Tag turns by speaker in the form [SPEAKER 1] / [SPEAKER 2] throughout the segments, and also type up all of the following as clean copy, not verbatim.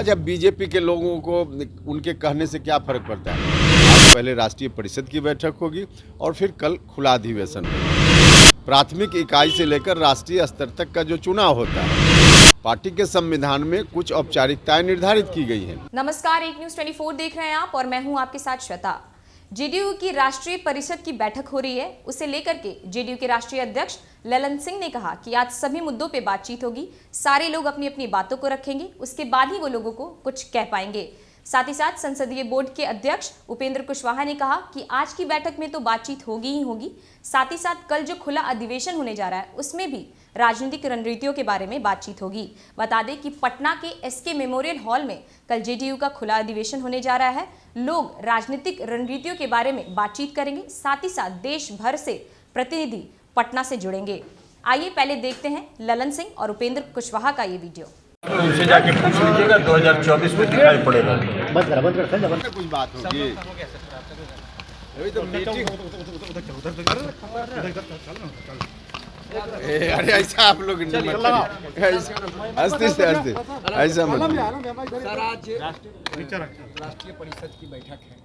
[SPEAKER 1] अच्छा, बीजेपी के लोगों को उनके कहने से क्या फर्क पड़ता है। आज पहले राष्ट्रीय परिषद की बैठक होगी और फिर कल खुला अधिवेशन होगा। प्राथमिक इकाई से लेकर राष्ट्रीय स्तर तक का जो चुनाव होता है, पार्टी के संविधान में कुछ औपचारिकताएं निर्धारित की गई हैं।
[SPEAKER 2] नमस्कार, एक न्यूज 24 देख रहे हैं आप और मैं हूं आपके साथ श्वेता। जेडीयू की राष्ट्रीय परिषद की बैठक हो रही है, उसे लेकर के जेडीयू के राष्ट्रीय अध्यक्ष ललन सिंह ने कहा कि आज सभी मुद्दों पे बातचीत होगी, सारे लोग अपनी अपनी बातों को रखेंगे, उसके बाद ही वो लोगों को कुछ कह पाएंगे। साथ ही साथ संसदीय बोर्ड के अध्यक्ष उपेंद्र कुशवाहा ने कहा कि आज की बैठक में तो बातचीत होगी ही होगी, साथ ही साथ कल जो खुला अधिवेशन होने जा रहा है उसमें भी राजनीतिक रणनीतियों के बारे में बातचीत होगी। बता दें कि पटना के एसके मेमोरियल हॉल में कल जेडीयू का खुला अधिवेशन होने जा रहा है। लोग राजनीतिक रणनीतियों के बारे में बातचीत करेंगे, साथ ही साथ देश भर से प्रतिनिधि पटना से जुड़ेंगे। आइए पहले देखते हैं ललन सिंह और उपेंद्र कुशवाहा का ये वीडियो।
[SPEAKER 3] उनसे जाके पूछ लीजिएगा, 2024 में दिखाई पड़ेगा।
[SPEAKER 1] कुछ बात होगी अभी तो मीटिंग। अरे ऐसा आप लोग हस्ती से हस्ती ऐसा मत।
[SPEAKER 4] सर, आज राष्ट्रीय परिषद की बैठक है।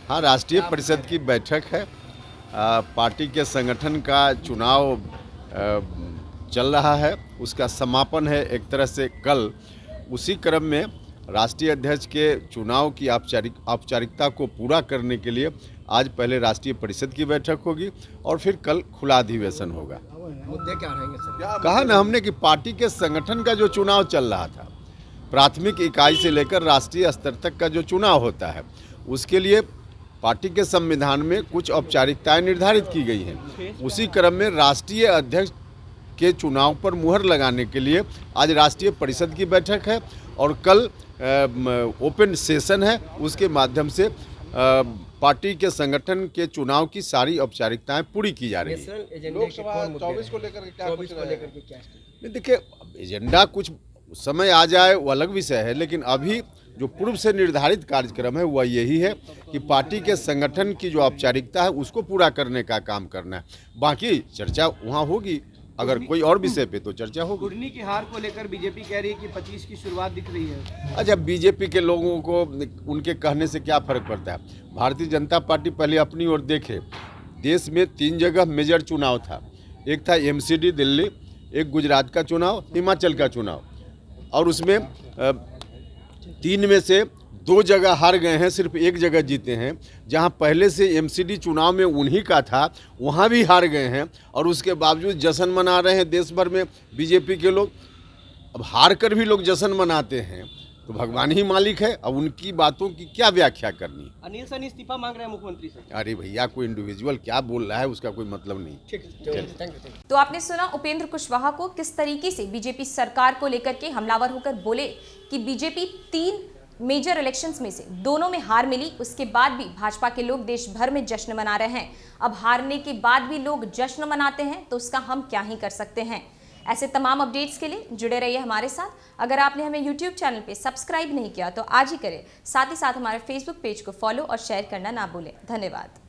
[SPEAKER 1] हाँ, राष्ट्रीय परिषद की बैठक है। पार्टी के संगठन का चुनाव चल रहा है, उसका समापन है एक तरह से कल। उसी क्रम में राष्ट्रीय अध्यक्ष के चुनाव की औपचारिकता को पूरा करने के लिए आज पहले राष्ट्रीय परिषद की बैठक होगी और फिर कल खुला अधिवेशन होगा।
[SPEAKER 4] मुद्दे क्या रहेंगे सर?
[SPEAKER 1] कहा ना हमने कि पार्टी के संगठन का जो चुनाव चल रहा था, प्राथमिक इकाई से लेकर राष्ट्रीय स्तर तक का जो चुनाव होता है, उसके लिए पार्टी के संविधान में कुछ औपचारिकताएं निर्धारित की गई हैं। उसी क्रम में राष्ट्रीय अध्यक्ष के चुनाव पर मुहर लगाने के लिए आज राष्ट्रीय परिषद की बैठक है और कल ओपन सेशन है। उसके माध्यम से पार्टी के संगठन के चुनाव की सारी औपचारिकताएं पूरी की जा रही है।
[SPEAKER 4] लोकसभा 24 को लेकर के क्या
[SPEAKER 1] देखिए, एजेंडा कुछ समय आ जाए वो अलग विषय है, लेकिन अभी जो पूर्व से निर्धारित कार्यक्रम है वह यही है कि पार्टी के संगठन की जो औपचारिकता है उसको पूरा करने का काम करना है। बाकी चर्चा वहाँ होगी, अगर कोई और विषय पे तो चर्चा होगी।
[SPEAKER 4] कुर्नी की हार को लेकर बीजेपी कह रही है कि 25 की शुरुआत दिख रही है।
[SPEAKER 1] अच्छा, बीजेपी के लोगों को उनके कहने से क्या फर्क पड़ता है। भारतीय जनता पार्टी पहले अपनी ओर देखे। देश में 3 जगह मेजर चुनाव था, एक था एमसीडी दिल्ली, एक गुजरात का चुनाव, हिमाचल का चुनाव, और उसमें 3 में से 2 जगह हार गए हैं, सिर्फ 1 जगह जीते हैं। जहां पहले से एमसीडी चुनाव में उन्हीं का था, वहां भी हार गए हैं और उसके बावजूद जश्न मना रहे हैं देश भर में बीजेपी के लोग। अब हार कर भी लोग जश्न मनाते हैं तो भगवान ही मालिक है, अब उनकी बातों की क्या व्याख्या करनी।
[SPEAKER 4] अनिल सैनी इस्तीफा मांग रहे हैं मुख्यमंत्री से।
[SPEAKER 1] अरे भैया, कोई इंडिविजुअल क्या बोल रहा है उसका कोई मतलब नहीं।
[SPEAKER 4] ठीक।
[SPEAKER 2] तो आपने सुना उपेंद्र कुशवाहा को किस तरीके से बीजेपी सरकार को लेकर के हमलावर होकर बोले कि बीजेपी 3 मेजर इलेक्शंस में से दोनों में हार मिली, उसके बाद भी भाजपा के लोग देश भर में जश्न मना रहे हैं। अब हारने के बाद भी लोग जश्न मनाते हैं तो उसका हम क्या ही कर सकते हैं। ऐसे तमाम अपडेट्स के लिए जुड़े रहिए हमारे साथ। अगर आपने हमें यूट्यूब चैनल पे सब्सक्राइब नहीं किया तो आज ही करें, साथ ही साथ हमारे फेसबुक पेज को फॉलो और शेयर करना ना भूलें। धन्यवाद।